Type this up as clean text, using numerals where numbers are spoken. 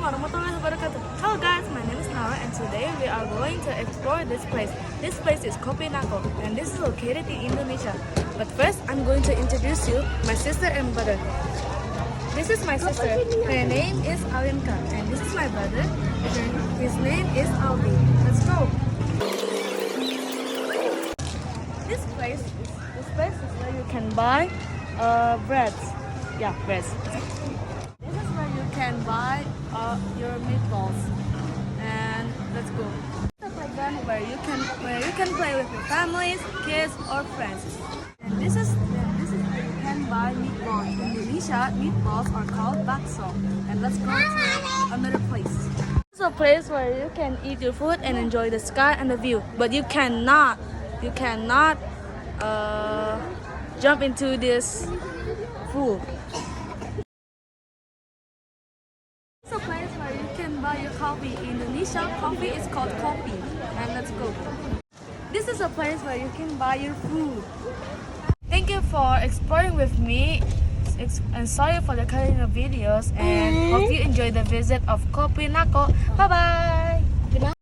warahmatullahi wabarakatuh. Hello guys, my name is Naura and today we are going to explore this place. This place is Kopi Nako and this is located in Indonesia. But first, I'm going to introduce you my sister and brother. This is my sister. Her name is Alinka and this is my brother. His name is Albi. Let's go. This place is where you can buy breads. Yeah, breads. This is where you can buy your meatballs. And let's go. It's a playground where you can play with your families, kids, or friends. And this is where you can buy meatballs. In Indonesia, meatballs are called bakso. And let's go to another place. This is a place where you can eat your food and enjoy the sky and the view. But you cannot jump into this pool. It's a place where you can buy your coffee. In Indonesia, coffee is called kopi. And let's go. This is a place where you can buy your food. Thank you for exploring with me. And sorry for the cutting of videos. And hope you enjoy the visit of Kopi Nako. Bye bye.